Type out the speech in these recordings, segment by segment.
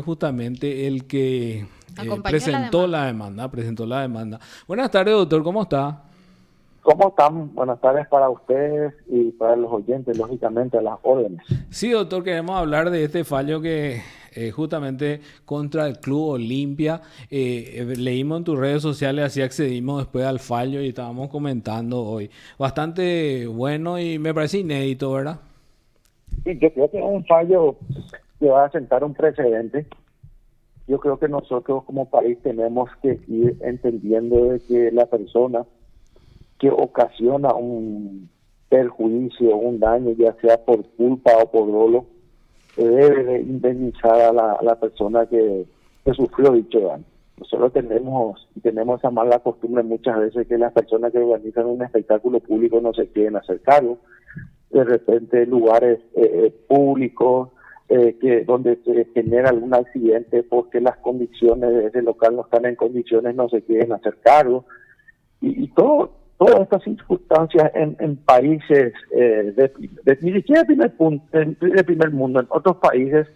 justamente el que Acompañó presentó la demanda, Buenas tardes, doctor, ¿cómo está? ¿Cómo están? Buenas tardes para ustedes y para los oyentes, lógicamente, a las órdenes. Sí, doctor, queremos hablar de este fallo que justamente contra el Club Olimpia. Leímos en tus redes sociales, así accedimos después al fallo y estábamos comentando hoy. Bastante bueno y me parece inédito, ¿verdad? Sí, yo creo que es un fallo que va a sentar un precedente. Yo creo que nosotros como país tenemos que ir entendiendo de que la persona que ocasiona un perjuicio, un daño, ya sea por culpa o por dolo, debe de indemnizar a la persona que sufrió dicho daño. Nosotros tenemos esa mala costumbre muchas veces que las personas que organizan un espectáculo público no se quieren hacer cargo. De repente lugares públicos que donde se genera algún accidente porque las condiciones de ese local no están en condiciones, no se quieren hacer cargo. Y todas estas circunstancias en países ni siquiera de primer mundo, en otros países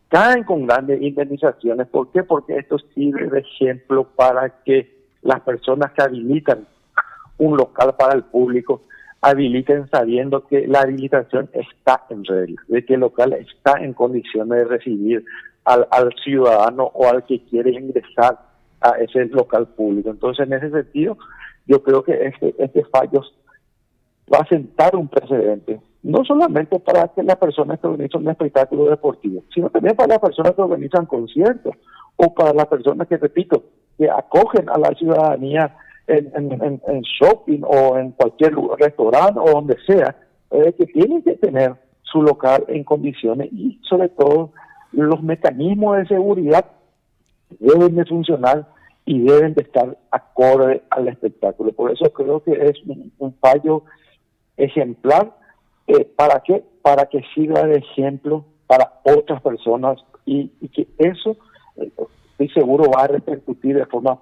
caen con grandes indemnizaciones. ¿Por qué? Porque esto sirve de ejemplo para que las personas que habilitan un local para el público habiliten sabiendo que la habilitación está en regla, de que el local está en condiciones de recibir al ciudadano o al que quiere ingresar a ese local público. Entonces, en ese sentido, yo creo que este fallo va a sentar un precedente, no solamente para que las personas que organizan un espectáculo deportivo, sino también para las personas que organizan conciertos o para las personas que, repito, que acogen a la ciudadanía en shopping o en cualquier restaurante o donde sea, que tienen que tener su local en condiciones y sobre todo los mecanismos de seguridad deben de funcionar y deben de estar acorde al espectáculo. Por eso creo que es un fallo ejemplar. ¿Para qué? Para que sirva de ejemplo para otras personas y que eso, estoy seguro, va a repercutir de forma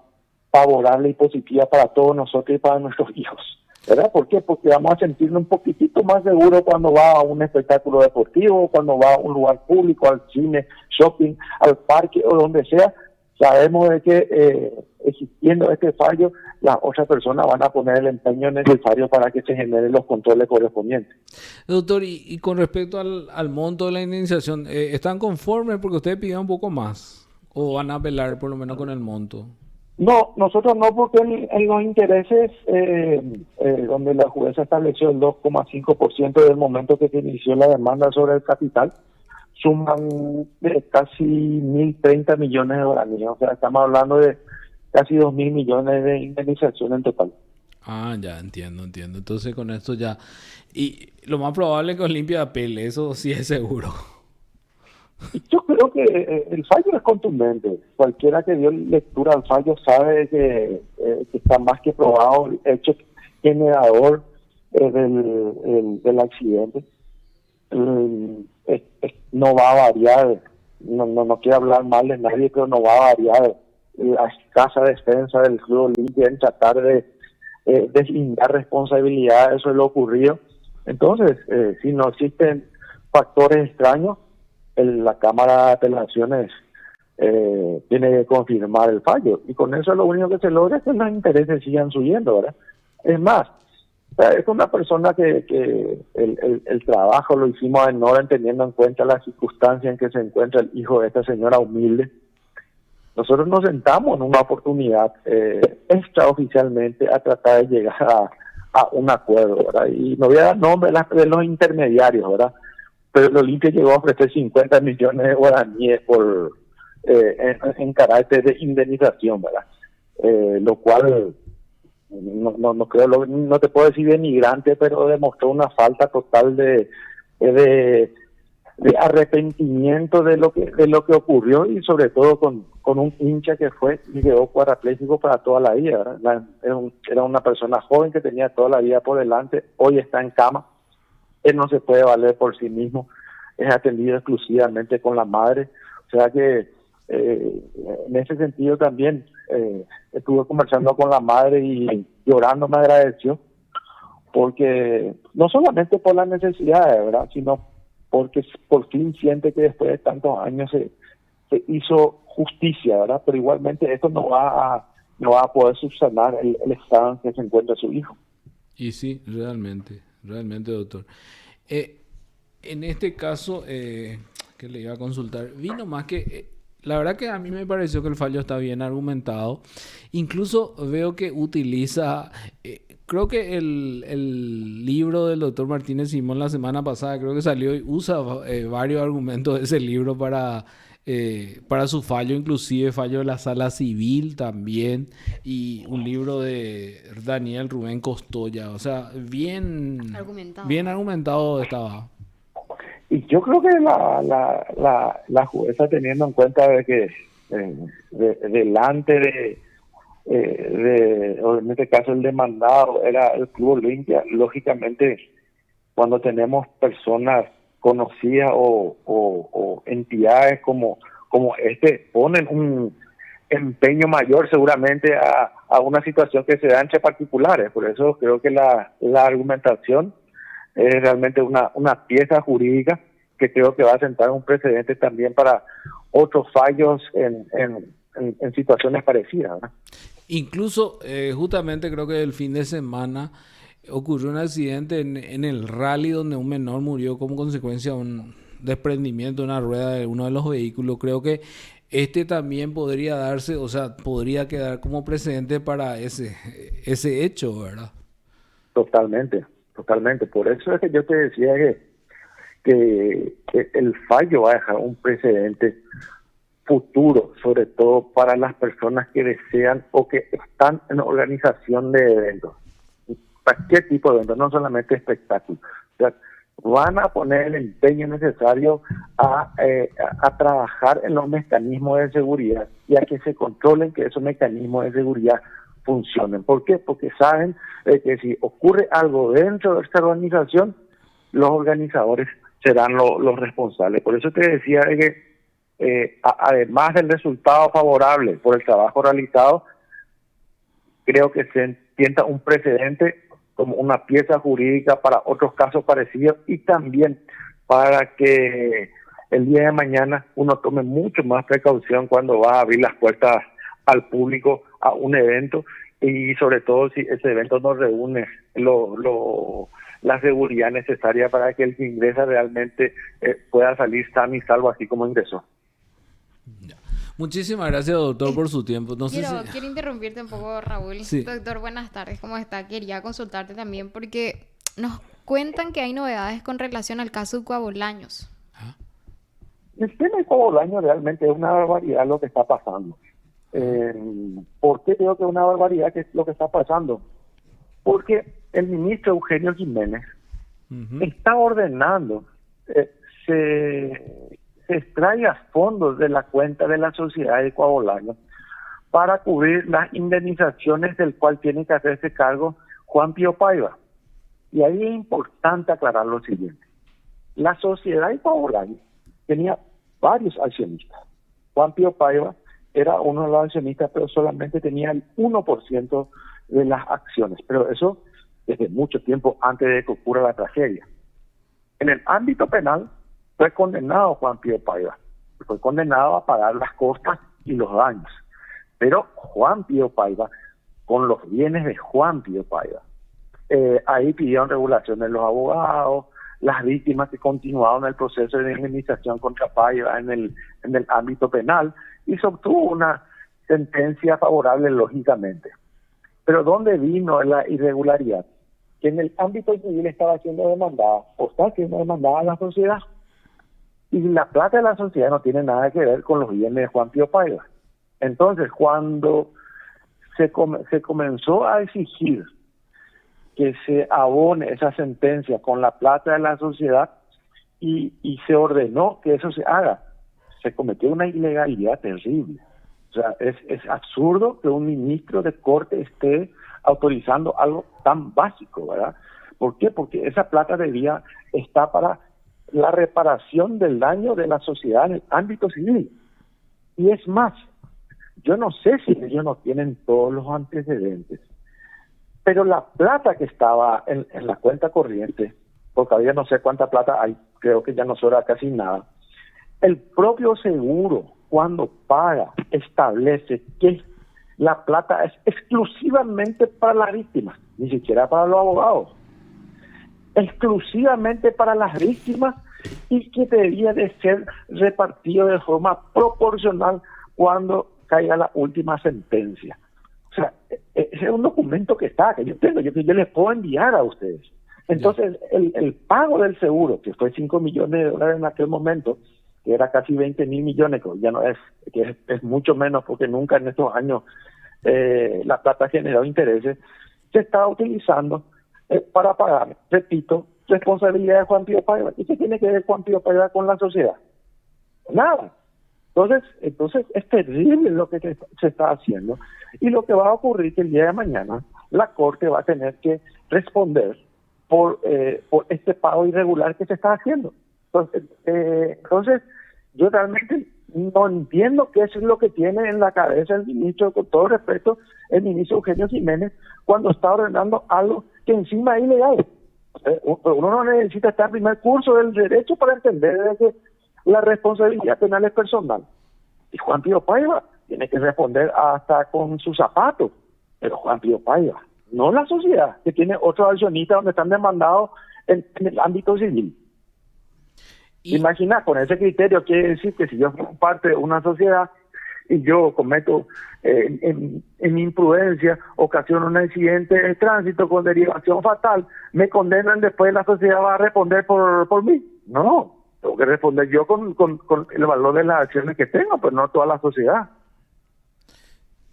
favorable y positiva para todos nosotros y para nuestros hijos. ¿Verdad? ¿Por qué? Porque vamos a sentirnos un poquitito más seguros cuando va a un espectáculo deportivo, cuando va a un lugar público, al cine, shopping, al parque o donde sea. Sabemos de que existiendo este fallo, las otras personas van a poner el empeño necesario para que se generen los controles correspondientes. Doctor, y con respecto al monto de la indemnización, ¿están conformes porque ustedes pidieron un poco más? ¿O van a apelar por lo menos con el monto? No, nosotros no, porque en los intereses donde la jueza estableció el 2,5% del momento que se inició la demanda sobre el capital, suman casi 1.030 millones de guaraníes. O sea, estamos hablando de casi 2.000 millones de indemnización en total. Ah, ya, entiendo. Entonces con esto ya... Y lo más probable es que Olimpia apele, eso sí es seguro. Yo creo que el fallo es contundente. Cualquiera que dio lectura al fallo sabe que está más que probado el hecho generador del accidente. No va a variar, no quiero hablar mal de nadie, pero no va a variar la escasa defensa del Club Olimpia en tratar de deslindar responsabilidades sobre lo ocurrido. Entonces, si no existen factores extraños, la Cámara de Apelaciones tiene que confirmar el fallo, y con eso lo único que se logra es que los intereses sigan subiendo, ¿verdad? Es más, es una persona que el trabajo lo hicimos en orden teniendo en cuenta la circunstancia en que se encuentra el hijo de esta señora humilde. Nosotros nos sentamos en una oportunidad extraoficialmente a tratar de llegar a un acuerdo, ¿verdad? Y no voy a dar nombre de los intermediarios, ¿verdad? Pero el Olimpia llegó a ofrecer 50 millones de guaraníes en carácter de indemnización, ¿verdad? Lo cual no creo, no te puedo decir denigrante, pero demostró una falta total de arrepentimiento de lo que ocurrió, y sobre todo con un hincha que fue y quedó cuadrapléjico para toda la vida, ¿verdad? Era una persona joven que tenía toda la vida por delante, hoy está en cama, él no se puede valer por sí mismo, es atendido exclusivamente con la madre. O sea que en ese sentido también estuve conversando con la madre y llorando me agradeció, porque no solamente por las necesidades, ¿verdad?, sino porque por fin siente que después de tantos años se hizo justicia, ¿verdad? Pero igualmente esto no va a poder subsanar el estado en que se encuentra su hijo. Y sí, realmente, doctor. En este caso, que le iba a consultar, vino más que... la verdad que a mí me pareció que el fallo está bien argumentado. Incluso veo que utiliza... creo que el libro del doctor Martínez Simón la semana pasada, creo que salió y usa varios argumentos de ese libro para su fallo, inclusive fallo de la sala civil también, y un libro de Daniel Rubén Costoya. O sea, bien argumentado estaba. Y yo creo que la jueza, teniendo en cuenta de que delante o en este caso el demandado era el Club Olimpia, lógicamente cuando tenemos personas conocidas o entidades como ponen un empeño mayor seguramente a una situación que se da entre particulares. Por eso creo que la argumentación es realmente una pieza jurídica que creo que va a sentar un precedente también para otros fallos en situaciones parecidas, ¿verdad? Incluso, justamente creo que el fin de semana ocurrió un accidente en el rally donde un menor murió como consecuencia de un desprendimiento de una rueda de uno de los vehículos. Creo que este también podría darse, o sea, podría quedar como precedente para ese hecho, ¿verdad? Totalmente. Por eso es que yo te decía que el fallo va a dejar un precedente futuro, sobre todo para las personas que desean o que están en organización de eventos. Cualquier tipo de eventos, no solamente espectáculos. O sea, van a poner el empeño necesario a trabajar en los mecanismos de seguridad y a que se controlen que esos mecanismos de seguridad funcionen. ¿Por qué? Porque saben que si ocurre algo dentro de esta organización, los organizadores serán los responsables. Por eso te decía que además del resultado favorable por el trabajo realizado, creo que se sienta un precedente como una pieza jurídica para otros casos parecidos y también para que el día de mañana uno tome mucho más precaución cuando va a abrir las puertas al público a un evento, y sobre todo si ese evento no reúne la seguridad necesaria para que el que ingresa realmente pueda salir sano y salvo así como ingresó. Muchísimas gracias, doctor, por su tiempo. Quiero interrumpirte un poco, Raúl. Sí. Doctor, buenas tardes, ¿cómo está? Quería consultarte también porque nos cuentan que hay novedades con relación al caso de Coabolaños. El tema de Coabolaños realmente es una barbaridad lo que está pasando. ¿Por qué creo que es una barbaridad que es lo que está pasando? Porque el ministro Eugenio Jiménez está ordenando se extraiga fondos de la cuenta de la sociedad de Coabolaños para cubrir las indemnizaciones del cual tiene que hacerse cargo Juan Pío Paiva. Y ahí es importante aclarar lo siguiente. La sociedad de Coabolaños tenía varios accionistas. Juan Pío Paiva era uno de los accionistas, pero solamente tenía el 1% de las acciones. Pero eso desde mucho tiempo antes de que ocurra la tragedia. En el ámbito penal fue condenado Juan Pío Paiva. Fue condenado a pagar las costas y los daños. Pero Juan Pío Paiva, con los bienes de Juan Pío Paiva, ahí pidieron regulaciones los abogados, las víctimas que continuaron el proceso de indemnización contra Paiva en el ámbito penal, y se obtuvo una sentencia favorable, lógicamente. Pero ¿dónde vino la irregularidad? Que en el ámbito civil estaba siendo demandada, o está siendo demandada la sociedad, y la plata de la sociedad no tiene nada que ver con los bienes de Juan Pío Paiva. Entonces, cuando se comenzó a exigir que se abone esa sentencia con la plata de la sociedad y se ordenó que eso se haga, se cometió una ilegalidad terrible. O sea, es absurdo que un ministro de corte esté autorizando algo tan básico, ¿verdad? ¿Por qué? Porque esa plata debía estar para la reparación del daño de la sociedad en el ámbito civil. Y es más, yo no sé si ellos no tienen todos los antecedentes, pero la plata que estaba en la cuenta corriente, porque todavía no sé cuánta plata hay, creo que ya no sobra casi nada, el propio seguro cuando paga, establece que la plata es exclusivamente para las víctimas, ni siquiera para los abogados, exclusivamente para las víctimas, y que debería de ser repartido de forma proporcional cuando caiga la última sentencia. O sea, ese es un documento que está, que yo tengo, yo les puedo enviar a ustedes. Entonces, el pago del seguro, que fue $5 millones en aquel momento, que era casi 20 mil millones, que ya no es, que es mucho menos, porque nunca en estos años la plata ha generado intereses, se está utilizando para pagar, repito, responsabilidad de Juan Pío Paiva. ¿Y qué tiene que ver Juan Pío Paiva con la sociedad? Nada. Entonces es terrible lo que se está haciendo, y lo que va a ocurrir que el día de mañana la Corte va a tener que responder por este pago irregular que se está haciendo. Entonces yo realmente no entiendo qué es lo que tiene en la cabeza el ministro, con todo respeto, el ministro Eugenio Jiménez, cuando está ordenando algo que encima es ilegal. Uno no necesita estar en primer curso del derecho para entender de que la responsabilidad penal es personal. Y Juan Pío Paiva tiene que responder hasta con sus zapatos, pero Juan Pío Paiva, no la sociedad, que tiene otros accionistas donde están demandados en el ámbito civil. Imagina, con ese criterio quiere decir que si yo formo parte de una sociedad y yo cometo en imprudencia, ocasiono un accidente de tránsito con derivación fatal, me condenan, después la sociedad va a responder por mí. No, tengo que responder yo con el valor de las acciones que tengo, pero no toda la sociedad.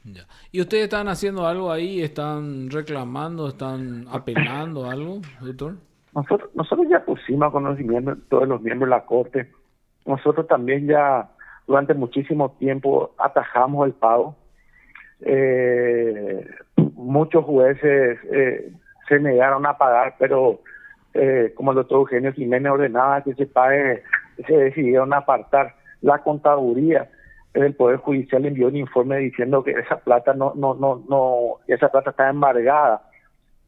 Ya. ¿Y ustedes están haciendo algo ahí? ¿Están reclamando? ¿Están apelando algo, doctor? Nosotros ya pusimos a conocimiento de todos los miembros de la Corte. Nosotros también ya durante muchísimo tiempo atajamos el pago. Muchos jueces se negaron a pagar, pero como el doctor Eugenio Jiménez ordenaba que se pague, se decidieron apartar. La contaduría del Poder Judicial envió un informe diciendo que esa plata esa plata está embargada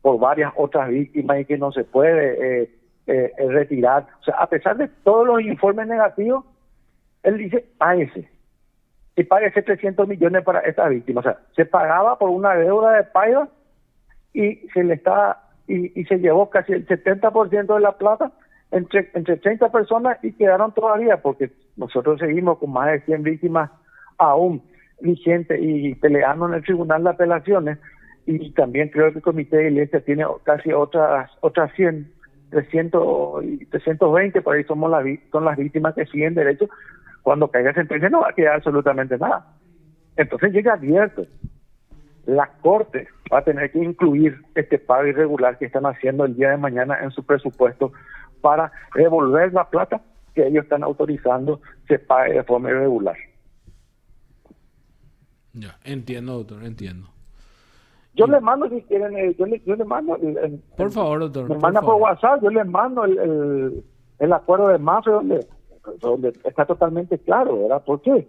por varias otras víctimas y que no se puede retirar. O sea, a pesar de todos los informes negativos, él dice, páguese. Y páguese 300 millones para estas víctimas. O sea, se pagaba por una deuda de Paiva y se llevó casi el 70% de la plata entre 30 personas, y quedaron todavía, porque nosotros seguimos con más de 100 víctimas aún vigentes y peleando en el Tribunal de Apelaciones. Y también creo que el Comité de Iglesia tiene casi otras 100, 300 y 320, por ahí son las víctimas que siguen derecho. Cuando caiga sentencia no va a quedar absolutamente nada. Entonces llega abierto. La Corte va a tener que incluir este pago irregular que están haciendo el día de mañana en su presupuesto para devolver la plata que ellos están autorizando se pague de forma irregular. Ya, entiendo, doctor, entiendo. Yo les mando, si quieren, yo les mando... Por favor, doctor. Me manda por WhatsApp, yo les mando el acuerdo de MAFRE donde está totalmente claro, ¿verdad? ¿Por qué?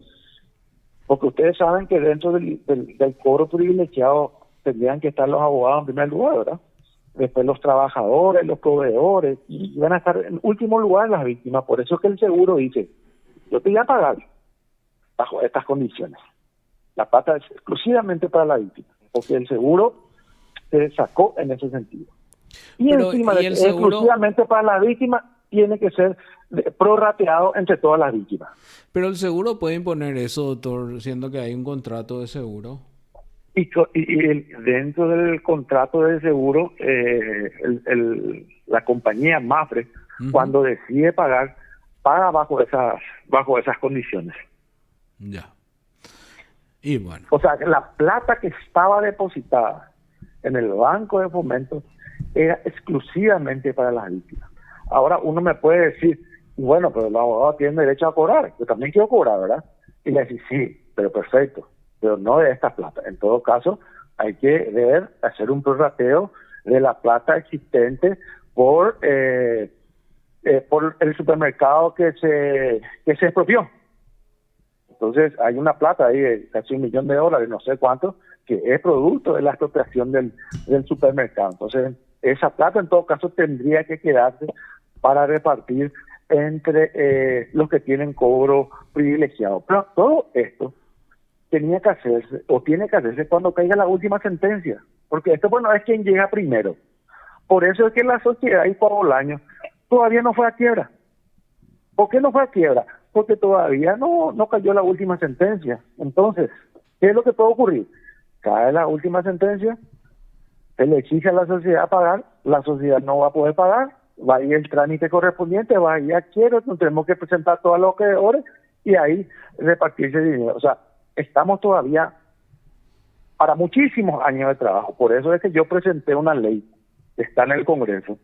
Porque ustedes saben que dentro del cobro privilegiado tendrían que estar los abogados en primer lugar, ¿verdad? Después los trabajadores, los proveedores, y van a estar en último lugar las víctimas. Por eso es que el seguro dice, yo te voy a pagar bajo estas condiciones. La plata es exclusivamente para la víctima, porque el seguro se sacó en ese sentido. Y pero, encima ¿y de el que seguro exclusivamente para la víctima, tiene que ser prorrateado entre todas las víctimas. Pero el seguro puede imponer eso, doctor, siendo que hay un contrato de seguro. Y dentro del contrato de seguro, la compañía MAFRE, cuando decide pagar, paga bajo esas condiciones. Ya. Y bueno. O sea, la plata que estaba depositada en el Banco de Fomento era exclusivamente para las víctimas. Ahora uno me puede decir, bueno, pero los abogados tienen derecho a cobrar. Yo también quiero cobrar, ¿verdad? Y le decís, sí, pero perfecto, pero no de esta plata. En todo caso, hay que hacer un prorrateo de la plata existente por el supermercado que se expropió. Entonces, hay una plata ahí de casi $1 millón, no sé cuánto, que es producto de la expropiación del supermercado. Entonces, esa plata en todo caso tendría que quedarse para repartir entre los que tienen cobro privilegiado. Pero todo esto tenía que hacerse, o tiene que hacerse cuando caiga la última sentencia, porque esto pues no es quien llega primero. Por eso es que la sociedad Icua Bolaños todavía no fue a quiebra. ¿Por qué no fue a quiebra? Porque todavía no cayó la última sentencia. Entonces, ¿qué es lo que puede ocurrir? Cae la última sentencia, se le exige a la sociedad pagar, la sociedad no va a poder pagar, va a ir el trámite correspondiente, va a ir a quiebra, nos tenemos que presentar todos los acreedores y ahí repartirse el dinero. O sea, estamos todavía para muchísimos años de trabajo. Por eso es que yo presenté una ley que está en el Congreso,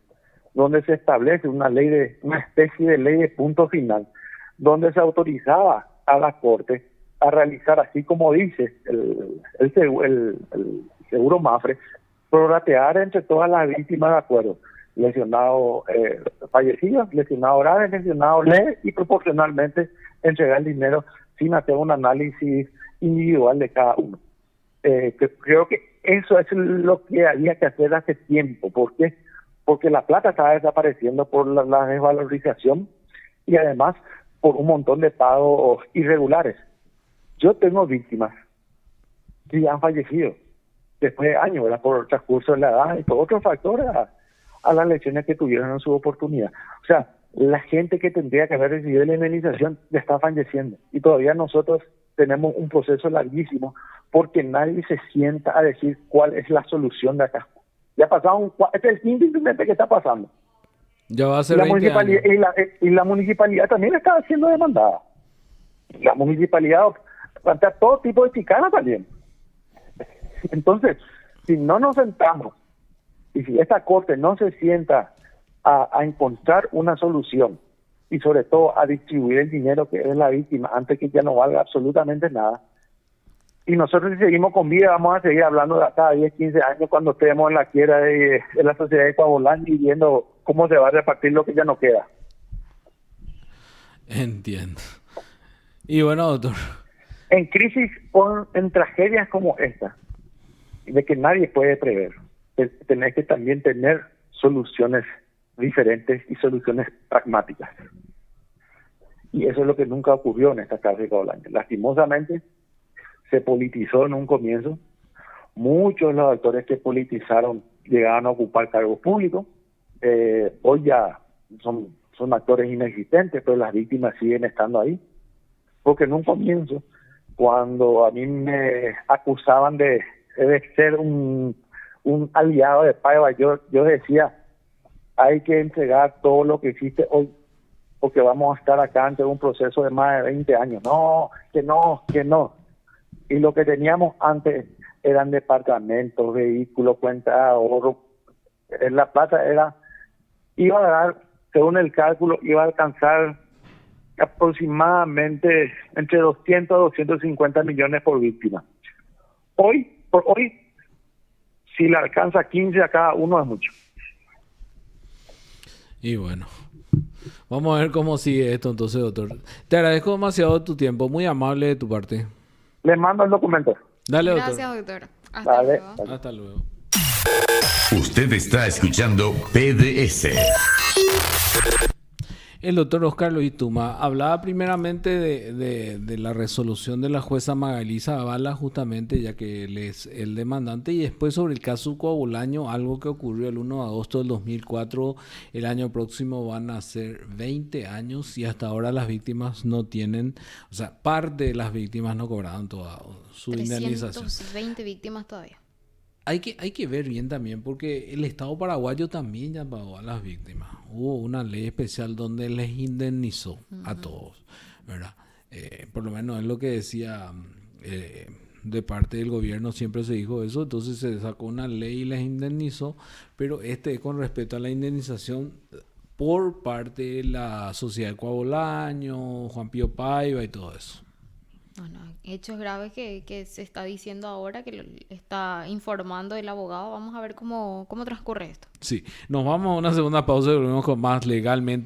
donde se establece una especie de ley de punto final, donde se autorizaba a la Corte a realizar, así como dice el seguro MAFRE, prorratear entre todas las víctimas de acuerdo, lesionados fallecidos, lesionados graves, lesionados leves, y proporcionalmente entregar el dinero sin hacer un análisis individual de cada uno. Creo que eso es lo que había que hacer hace tiempo. ¿Por qué? Porque la plata estaba desapareciendo por la desvalorización y además por un montón de pagos irregulares. Yo tengo víctimas que han fallecido después de años, ¿verdad? Por el transcurso de la edad y por otros factores a las lesiones que tuvieron en su oportunidad. O sea, la gente que tendría que haber recibido la indemnización ya está falleciendo y todavía nosotros tenemos un proceso larguísimo porque nadie se sienta a decir cuál es la solución de acá. Ya ha pasado este es el quinto incidente que está pasando. Ya va a ser 20 años. Y la municipalidad también está siendo demandada. La municipalidad plantea todo tipo de chicanas también. Entonces, si no nos sentamos y si esta corte no se sienta a encontrar una solución y sobre todo a distribuir el dinero que es la víctima antes que ya no valga absolutamente nada, y nosotros si seguimos con vida vamos a seguir hablando de cada 10, 15 años cuando estemos en la quiebra de la sociedad de Icua Bolaños y viendo cómo se va a repartir lo que ya no queda. Entiendo. Y bueno, doctor. En crisis o en tragedias como esta, de que nadie puede prever, tenés que también tener soluciones diferentes y soluciones pragmáticas. Y eso es lo que nunca ocurrió en esta casa de Icua Bolaños. Lastimosamente, se politizó en un comienzo. Muchos de los actores que politizaron llegaron a ocupar cargos públicos. Hoy ya son actores inexistentes, pero las víctimas siguen estando ahí. Porque en un comienzo, cuando a mí me acusaban de ser un aliado de Paiva, yo decía, hay que entregar todo lo que hiciste hoy, porque vamos a estar acá ante un proceso de más de 20 años. No, que no. Y lo que teníamos antes eran departamentos, vehículos, cuentas de ahorro. La plata iba a dar, según el cálculo, iba a alcanzar aproximadamente entre 200 a 250 millones por víctima. Hoy, si le alcanza 15 a cada uno es mucho. Y bueno, vamos a ver cómo sigue esto entonces, doctor. Te agradezco demasiado tu tiempo, muy amable de tu parte. Les mando el documento. Dale, doctor. Gracias, doctor. Hasta luego. Hasta luego. Usted está escuchando PDS. El doctor Oscar Luis Tuma hablaba primeramente de la resolución de la jueza Magalí Zavala, justamente, ya que él es el demandante, y después sobre el caso Icua Bolaños, algo que ocurrió el 1 de agosto del 2004. El año próximo van a ser 20 años y hasta ahora las víctimas no tienen, o sea, parte de las víctimas no cobraron toda su indemnización. 320 víctimas todavía. Hay que ver bien también, porque el Estado paraguayo también ya pagó a las víctimas. Hubo una ley especial donde les indemnizó a todos, ¿verdad? Por lo menos es lo que decía de parte del gobierno, siempre se dijo eso. Entonces se sacó una ley y les indemnizó, pero con respecto a la indemnización por parte de la sociedad Icua Bolaños, Juan Pío Paiva y todo eso. Bueno, hechos graves que se está diciendo ahora, que lo está informando el abogado. Vamos a ver cómo transcurre esto. Sí, nos vamos a una segunda pausa y volvemos con más legalmente.